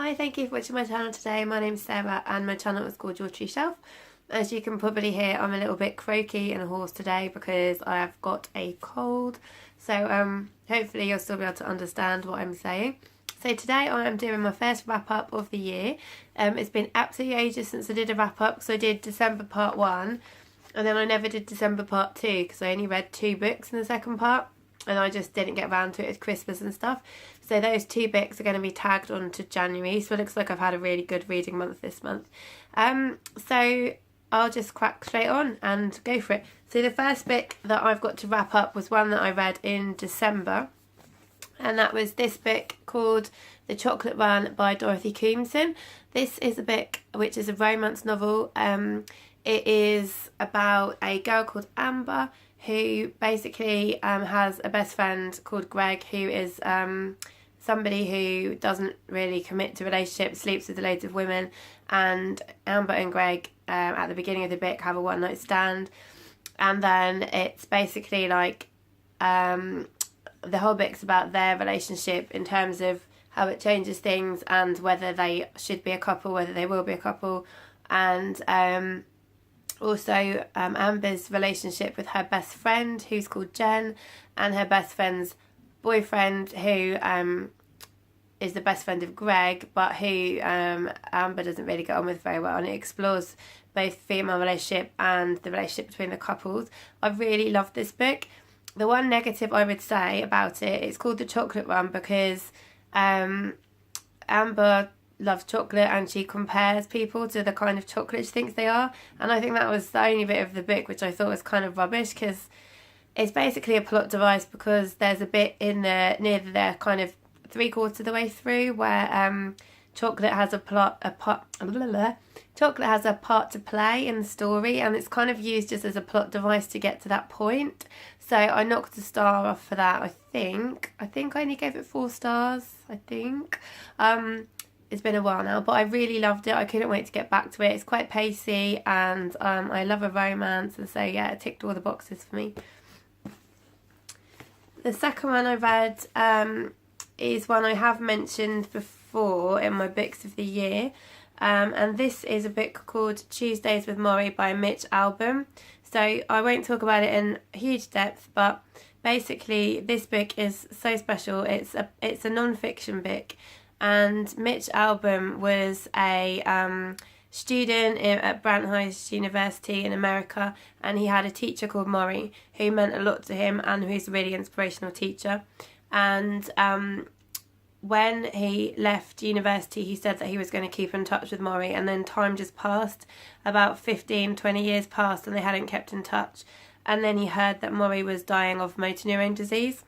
Hi, thank you for watching my channel today. My name's Sarah and my channel is called Your True Shelf. As you can probably hear, I'm a little bit croaky and hoarse today because I have got a cold. So hopefully you'll still be able to understand what I'm saying. So today I am doing my first wrap up of the year. It's been absolutely ages since I did a wrap up, so I did December part 1 and then I never did December part 2 because I only read 2 books in the second part. And I just didn't get around to it with Christmas and stuff. So those 2 books are going to be tagged on to January. So it looks like I've had a really good reading month this month. So I'll just crack straight on and go for it. So the first book that I've got to wrap up was one that I read in December. And that was this book called The Chocolate Run by Dorothy Koomson. This is a book which is a romance novel. It is about a girl called Amber who basically has a best friend called Greg, who is somebody who doesn't really commit to relationships, sleeps with loads of women, and Amber and Greg at the beginning of the book have a one-night stand, and then it's basically like the whole book's about their relationship in terms of how it changes things and whether they should be a couple, whether they will be a couple, and also Amber's relationship with her best friend who's called Jen, and her best friend's boyfriend who is the best friend of Greg, but who Amber doesn't really get on with very well, and it explores both female relationship and the relationship between the couples. I really loved this book. The one negative I would say about it, it's called The Chocolate Run because Amber loves chocolate and she compares people to the kind of chocolate she thinks they are, and I think that was the only bit of the book which I thought was kind of rubbish, because it's basically a plot device, because there's a bit in there near the kind of 3/4 of the way through where chocolate has a part to play in the story, and it's kind of used just as a plot device to get to that point. So I knocked a star off for that. I think I only gave it 4 stars. I think it's been a while now, but I really loved it. I couldn't wait to get back to it. It's quite pacey, and I love a romance, and so yeah, it ticked all the boxes for me. The second one I read is one I have mentioned before in my books of the year, and this is a book called Tuesdays with Morrie by Mitch Albom. So I won't talk about it in huge depth, but basically this book is so special. It's a non-fiction book, and Mitch Albom was a student at Brandeis University in America, and he had a teacher called Morrie who meant a lot to him and who's a really inspirational teacher. And when he left university, he said that he was going to keep in touch with Morrie, and then time just passed. About 15-20 years passed and they hadn't kept in touch, and then he heard that Morrie was dying of motor neurone disease,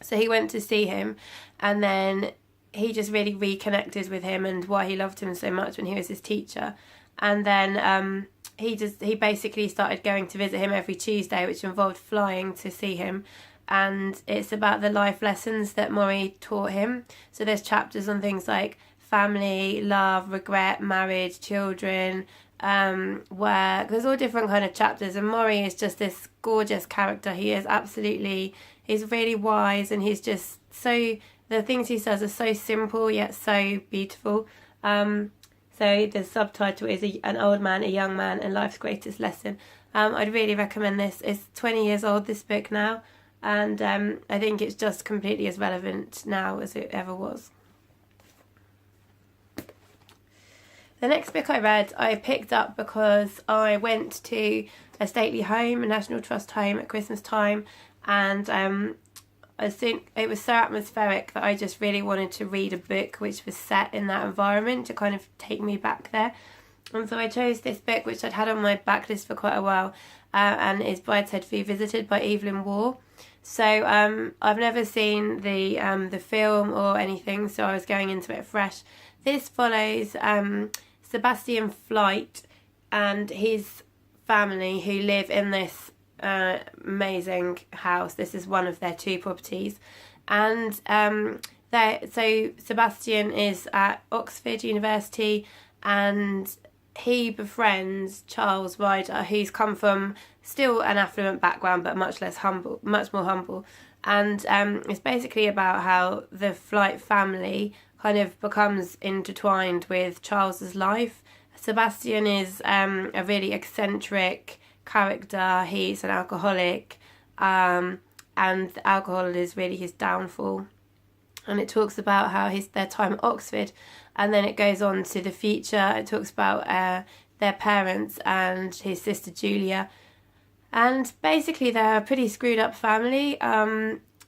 so he went to see him, and then he just really reconnected with him and why he loved him so much when he was his teacher. And then he basically started going to visit him every Tuesday, which involved flying to see him. And it's about the life lessons that Morrie taught him. So there's chapters on things like family, love, regret, marriage, children, work. There's all different kind of chapters, and Morrie is just this gorgeous character. He's really wise, and he's just so, the things he says are so simple yet so beautiful. So the subtitle is An Old Man, a Young Man, and Life's Greatest Lesson. I'd really recommend this. It's 20 years old, this book now, and I think it's just completely as relevant now as it ever was. The next book I read, I picked up because I went to a stately home, a National Trust home at Christmas time, and I think it was so atmospheric that I just really wanted to read a book which was set in that environment to kind of take me back there. And so I chose this book, which I'd had on my backlist for quite a while, and is Brideshead Revisited by Evelyn, Waugh. So I've never seen the film or anything, so I was going into it fresh. This follows Sebastian Flight and his family who live in this amazing house. This is one of their 2 properties, and so Sebastian is at Oxford University, and he befriends Charles Ryder, who's come from still an affluent background but much more humble, and it's basically about how the Flight family kind of becomes intertwined with Charles's life. Sebastian is a really eccentric character. He's an alcoholic, and the alcohol is really his downfall. And it talks about how their time at Oxford, and then it goes on to the future. It talks about their parents and his sister Julia. And basically they're a pretty screwed up family.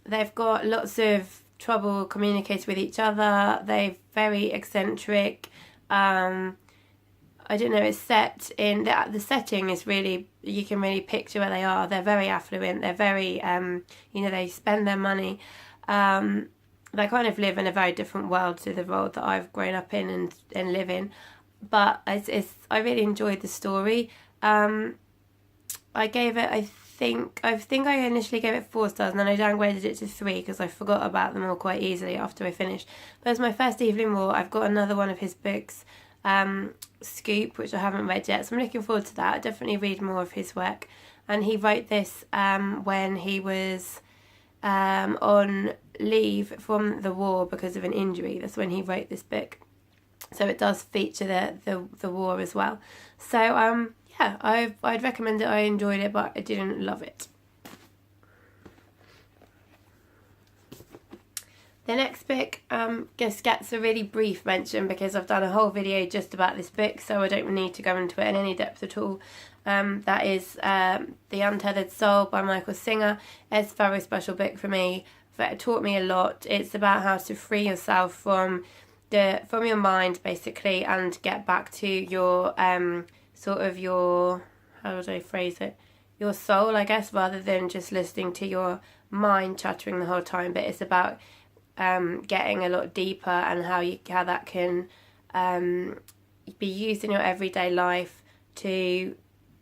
They've got lots of trouble communicating with each other. They're very eccentric. I don't know, it's set in... The setting is really... You can really picture where they are. They're very affluent. They're very... they spend their money. They kind of live in a very different world to the world that I've grown up in and live in. But I really enjoyed the story. I gave it, I think I initially gave it 4 stars, and then I downgraded it to 3 because I forgot about them all quite easily after I finished. But as my first Evelyn Waugh, I've got another one of his books, Scoop, which I haven't read yet, so I'm looking forward to that. I'll definitely read more of his work. And he wrote this when he was on leave from the war because of an injury. That's when he wrote this book. So it does feature the war as well. So yeah, I'd recommend it. I enjoyed it, but I didn't love it. The next book just gets a really brief mention because I've done a whole video just about this book, so I don't need to go into it in any depth at all. That is The Untethered Soul by Michael Singer. It's a very special book for me. It taught me a lot. It's about how to free yourself from your mind, basically, and get back to your how would I phrase it? Your soul, I guess, rather than just listening to your mind chattering the whole time. But it's about getting a lot deeper and how that can be used in your everyday life to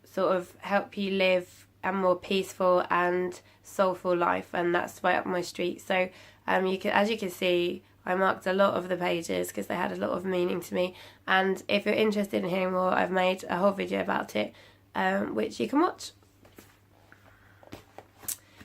sort of help you live a more peaceful and soulful life, and that's right up my street. So as you can see, I marked a lot of the pages because they had a lot of meaning to me, and if you're interested in hearing more, I've made a whole video about it, which you can watch.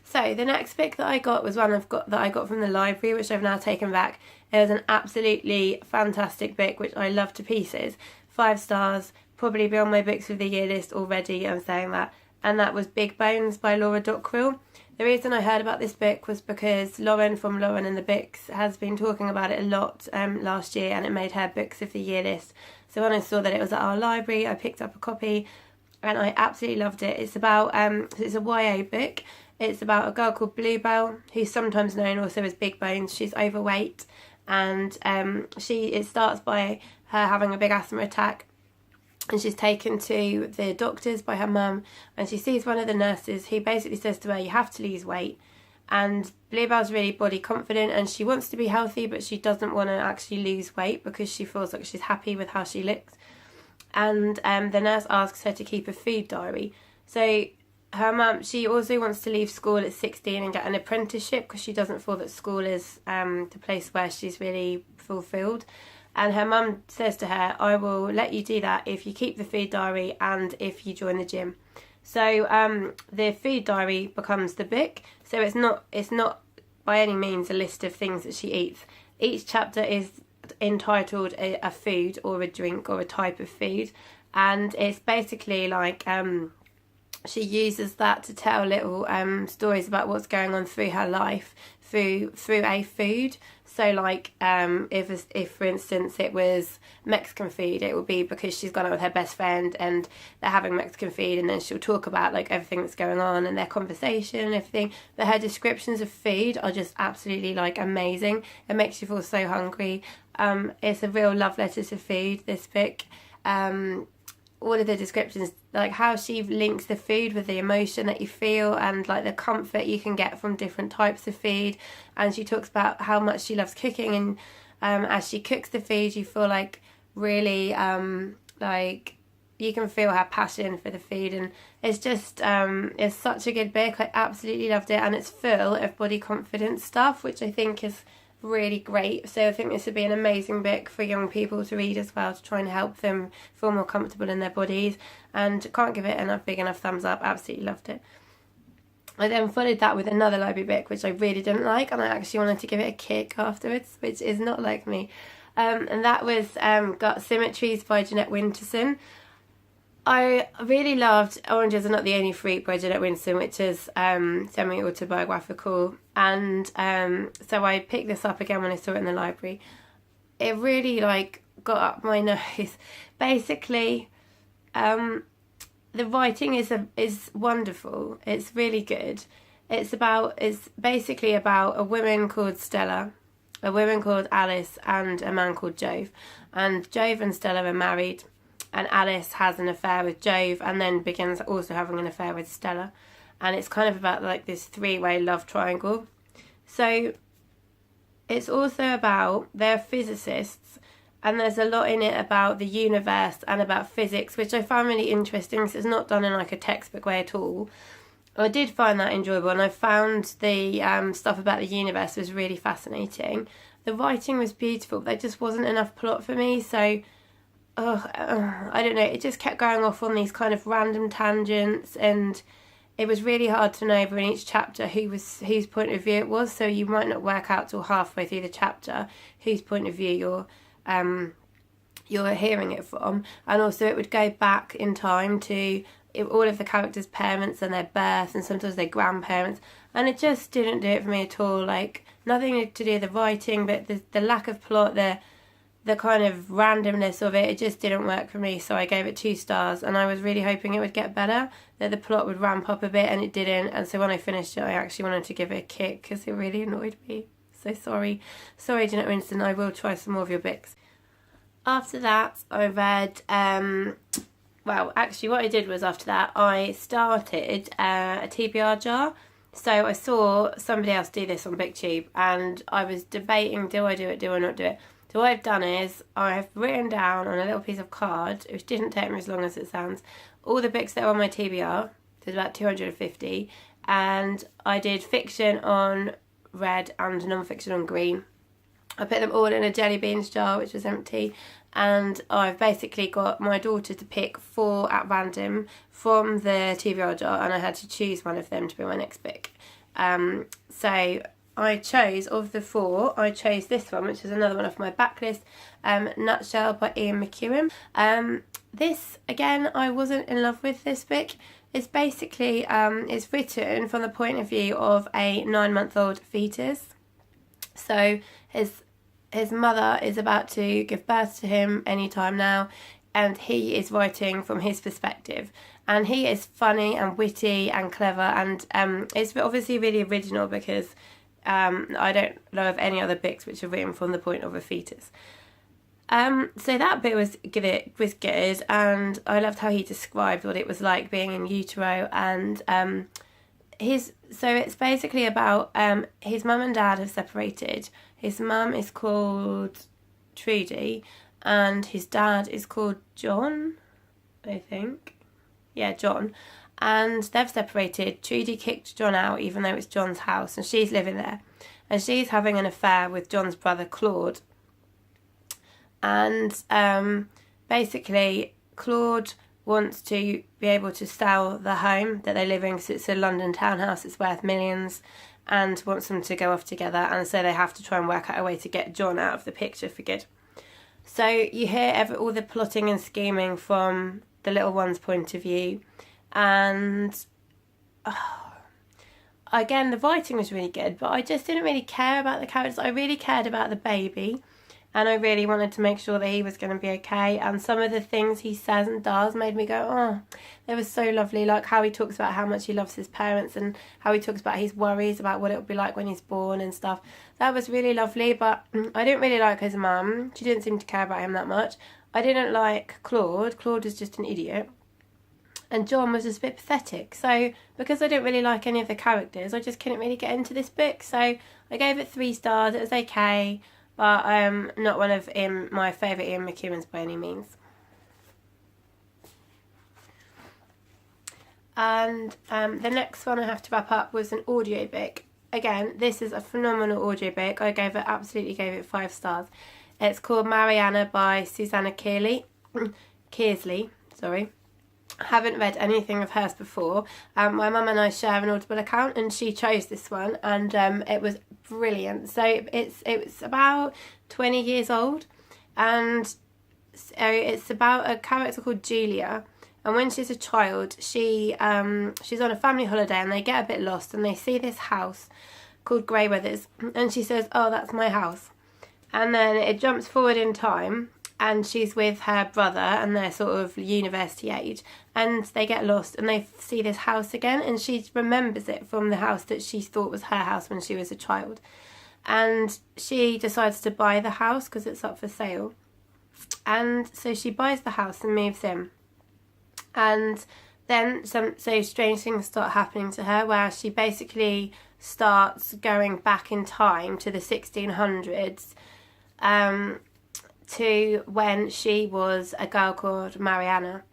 So the next book that I got was one that I got from the library, which I've now taken back. It was an absolutely fantastic book, which I love to pieces. 5 stars, probably be on my books of the year list already, I'm saying that. And that was Big Bones by Laura Dockrill. The reason I heard about this book was because Lauren from Lauren and the Books has been talking about it a lot last year, and it made her books of the year list. So when I saw that it was at our library, I picked up a copy and I absolutely loved it. It's about it's a YA book. It's about a girl called Bluebell, who's sometimes known also as Big Bones. She's overweight, and it starts by her having a big asthma attack, and she's taken to the doctors by her mum, and she sees one of the nurses who basically says to her, you have to lose weight. And Bluebell's really body confident, and she wants to be healthy, but she doesn't want to actually lose weight because she feels like she's happy with how she looks. And the nurse asks her to keep a food diary. So her mum, she also wants to leave school at 16 and get an apprenticeship because she doesn't feel that school is the place where she's really fulfilled. And her mum says to her, I will let you do that if you keep the food diary and if you join the gym. So the food diary becomes the book. So it's not by any means a list of things that she eats. Each chapter is entitled a food or a drink or a type of food. And it's basically like she uses that to tell little stories about what's going on through her life through a food. So like if for instance it was Mexican food, it would be because she's gone out with her best friend and they're having Mexican food, and then she'll talk about like everything that's going on and their conversation and everything. But her descriptions of food are just absolutely like amazing. It makes you feel so hungry. It's a real love letter to food, this book. All of the descriptions, like how she links the food with the emotion that you feel and like the comfort you can get from different types of food. And she talks about how much she loves cooking, and as she cooks the food you feel like really like you can feel her passion for the food. And it's just it's such a good book. I absolutely loved it, and it's full of body confidence stuff, which I think is really great. So I think this would be an amazing book for young people to read as well, to try and help them feel more comfortable in their bodies. And can't give it enough big enough thumbs up. Absolutely loved it. I then followed that with another library book which I really didn't like, and I actually wanted to give it a kick afterwards, which is not like me. And that was got Symmetries by Jeanette Winterson. I really loved Oranges Are Not the Only Fruit by Jeanette Winterson, which is semi-autobiographical. And so I picked this up again when I saw it in the library. It really got up my nose. Basically, the writing is wonderful. It's really good. It's basically about a woman called Stella, a woman called Alice, and a man called Jove. And Jove and Stella are married, and Alice has an affair with Jove and then begins also having an affair with Stella. And it's kind of about this three-way love triangle. So it's also about, they're physicists, and there's a lot in it about the universe and about physics, which I found really interesting because it's not done in a textbook way at all. I did find that enjoyable, and I found the stuff about the universe was really fascinating. The writing was beautiful, but there just wasn't enough plot for me, so I don't know, it just kept going off on these kind of random tangents, and it was really hard to know in each chapter whose point of view it was, so you might not work out till halfway through the chapter whose point of view you're hearing it from. And also it would go back in time to all of the characters' parents and their birth, and sometimes their grandparents, and it just didn't do it for me at all. Nothing to do with the writing, but the lack of plot, the kind of randomness of it just didn't work for me. So I gave it 2 stars, and I was really hoping it would get better, that the plot would ramp up a bit, and it didn't. And so when I finished it, I actually wanted to give it a kick because it really annoyed me. So sorry Jeanette Winston, I will try some more of your books. After that I read well, actually what I did was after that I started a TBR jar. So I saw somebody else do this on BookTube, and I was debating, do I do it, do I not do it? So what I've done is I've written down on a little piece of card, which didn't take me as long as it sounds, all the books that are on my TBR. There's about 250, and I did fiction on red and non-fiction on green. I put them all in a jelly beans jar, which was empty, and I've basically got my daughter to pick 4 at random from the TBR jar, and I had to choose one of them to be my next book. So I chose, of the 4, I chose this one, which is another one off my backlist, Nutshell by Ian McEwan. This, again, I wasn't in love with this book. It's basically, it's written from the point of view of a 9-month-old fetus. So his mother is about to give birth to him any time now, and he is writing from his perspective. And he is funny and witty and clever, and it's obviously really original because I don't know of any other books which are written from the point of a fetus. So that bit was good, and I loved how he described what it was like being in utero, and so it's basically about his mum and dad have separated. His mum is called Trudy, and his dad is called John, I think. Yeah, John. And they've separated. Trudy kicked John out, even though it's John's house, and she's living there. And she's having an affair with John's brother, Claude. And basically, Claude wants to be able to sell the home that they live in, because it's a London townhouse, it's worth millions, and wants them to go off together, and so they have to try and work out a way to get John out of the picture for good. So you hear all the plotting and scheming from the little one's point of view, and again, the writing was really good, but I just didn't really care about the characters. I really cared about the baby, and I really wanted to make sure that he was going to be okay, and some of the things he says and does made me go, oh, they were so lovely, like how he talks about how much he loves his parents, and how he talks about his worries about what it would be like when he's born and stuff. That was really lovely, but I didn't really like his mum. She didn't seem to care about him that much. I didn't like Claude. Claude was just an idiot. And John was just a bit pathetic. So because I didn't really like any of the characters, I just couldn't really get into this book. So I gave it 3 stars. It was okay, but not one of my favourite Ian McEwans by any means. And the next one I have to wrap up was an audiobook. Again, this is a phenomenal audiobook. I absolutely gave it 5 stars. It's called Mariana by Susanna Kearsley. Sorry. I haven't read anything of hers before. My mum and I share an Audible account, and she chose this one, and it was brilliant. So it's about 20 years old, And so it's about a character called Julia, and when she's a child, she's on a family holiday and they get a bit lost and they see this house called Greyweathers, and she says, "Oh, that's my house." And then it jumps forward in time and she's with her brother and they're sort of university age, and they get lost and they see this house again, and she remembers it from the house that she thought was her house when she was a child. And she decides to buy the house because it's up for sale. And so she buys the house and moves in. And then so strange things start happening to her, where she basically starts going back in time to the 1600s, to when she was a girl called Mariana.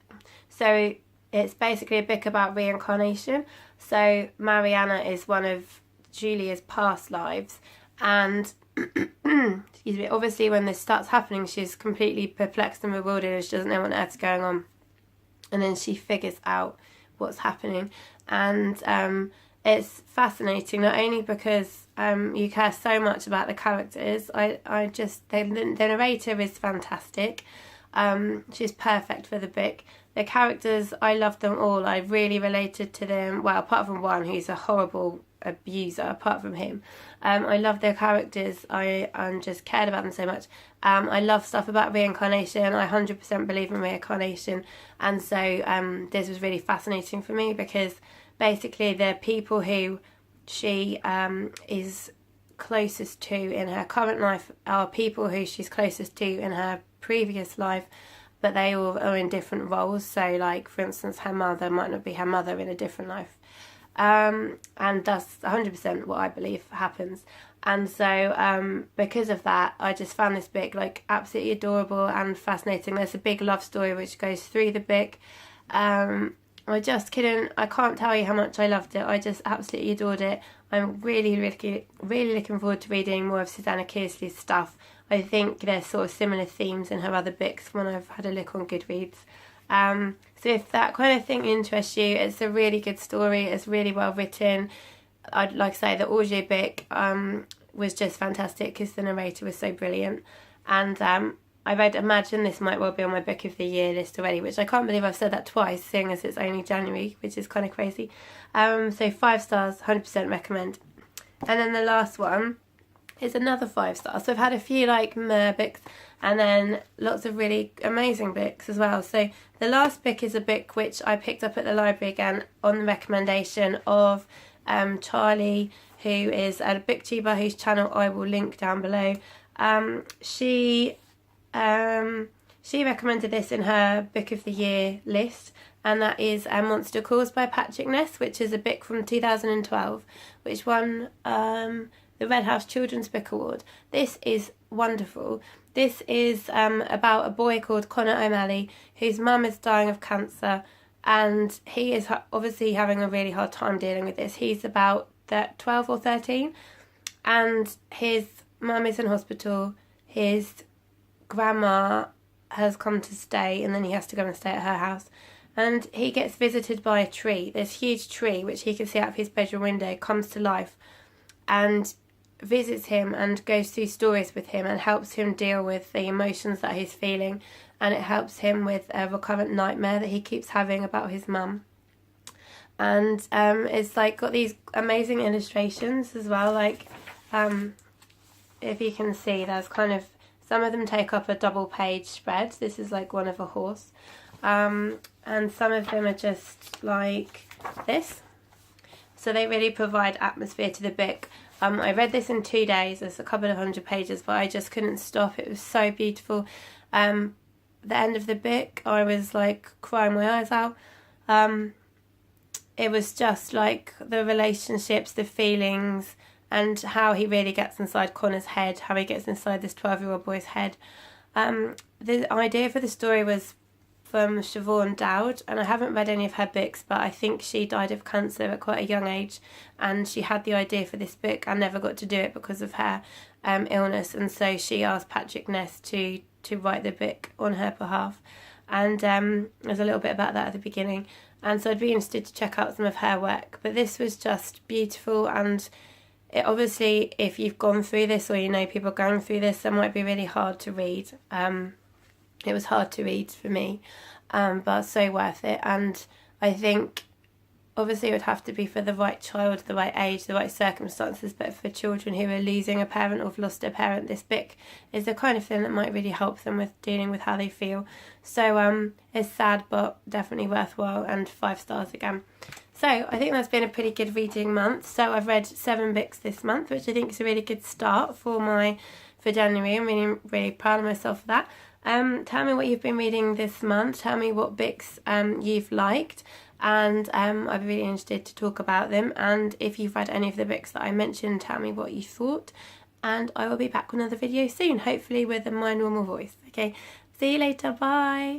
So it's basically a book about reincarnation. So Mariana is one of Julia's past lives, and excuse me, obviously when this starts happening, she's completely perplexed and bewildered and she doesn't know what on earth's going on. And then she figures out what's happening, and it's fascinating, not only because you care so much about the characters. The narrator is fantastic. She's perfect for the book. The characters, I love them all. I really related to them. Well, apart from one who's a horrible abuser, apart from him. I love their characters. I just cared about them so much. I love stuff about reincarnation. I 100% believe in reincarnation. And so this was really fascinating for me, because basically the people who she is closest to in her current life are people who she's closest to in her previous life, but they all are in different roles. So like, for instance, her mother might not be her mother in a different life. And that's 100% what I believe happens. And so because of that, I just found this book like absolutely adorable and fascinating. There's a big love story which goes through the book. I can't tell you how much I loved it. I just absolutely adored it. I'm really looking forward to reading more of Susanna Kearsley's stuff. I think there's sort of similar themes in her other books when I've had a look on Goodreads. So if that kind of thing interests you, it's a really good story. It's really well written. I'd like to say the audiobook was just fantastic because the narrator was so brilliant. And I'd imagine this might well be on my book of the year list already, which I can't believe I've said that twice, seeing as it's only January, which is kind of crazy. So 5 stars, 100% recommend. And then the last one is another 5 stars. So I've had a few like meh books, and then lots of really amazing books as well. So the last book is a book which I picked up at the library again on the recommendation of Charlie, who is a booktuber whose channel I will link down below. She recommended this in her book of the year list, and that is Monster Calls by Patrick Ness, which is a book from 2012, which won the Red House Children's Book Award. This is wonderful. This is about a boy called Connor O'Malley, whose mum is dying of cancer, and he is obviously having a really hard time dealing with this. He's about 12 or 13, and his mum is in hospital. His grandma has come to stay, and then he has to go and stay at her house. And he gets visited by a tree. This huge tree, which he can see out of his bedroom window, comes to life and visits him and goes through stories with him and helps him deal with the emotions that he's feeling. And it helps him with a recurrent nightmare that he keeps having about his mum. And it's like got these amazing illustrations as well. Like if you can see, there's kind of, some of them take up a double page spread. This is like one of a horse. And some of them are just like this. So they really provide atmosphere to the book. I read this in 2 days. There's a couple of 100 pages, but I just couldn't stop. It was so beautiful. The end of the book, I was like crying my eyes out. It was just like the relationships, the feelings, and how he really gets inside Connor's head, how he gets inside this 12-year-old boy's head. The idea for the story was from Siobhan Dowd, and I haven't read any of her books, but I think she died of cancer at quite a young age, and she had the idea for this book and never got to do it because of her illness, and so she asked Patrick Ness to write the book on her behalf. And there's a little bit about that at the beginning, and so I'd be interested to check out some of her work. But this was just beautiful, and obviously, if you've gone through this or you know people going through this, it might be really hard to read. It was hard to read for me, but so worth it. And I think obviously it would have to be for the right child, the right age, the right circumstances, but for children who are losing a parent or have lost a parent, this book is the kind of thing that might really help them with dealing with how they feel. So it's sad, but definitely worthwhile, and 5 stars again. So I think that's been a pretty good reading month. So I've read 7 books this month, which I think is a really good start for January. I'm really proud of myself for that. Tell me what you've been reading this month. Tell me what books you've liked, and I'd be really interested to talk about them. And if you've read any of the books that I mentioned, tell me what you thought. And I will be back with another video soon, hopefully with my normal voice. Okay, see you later. Bye.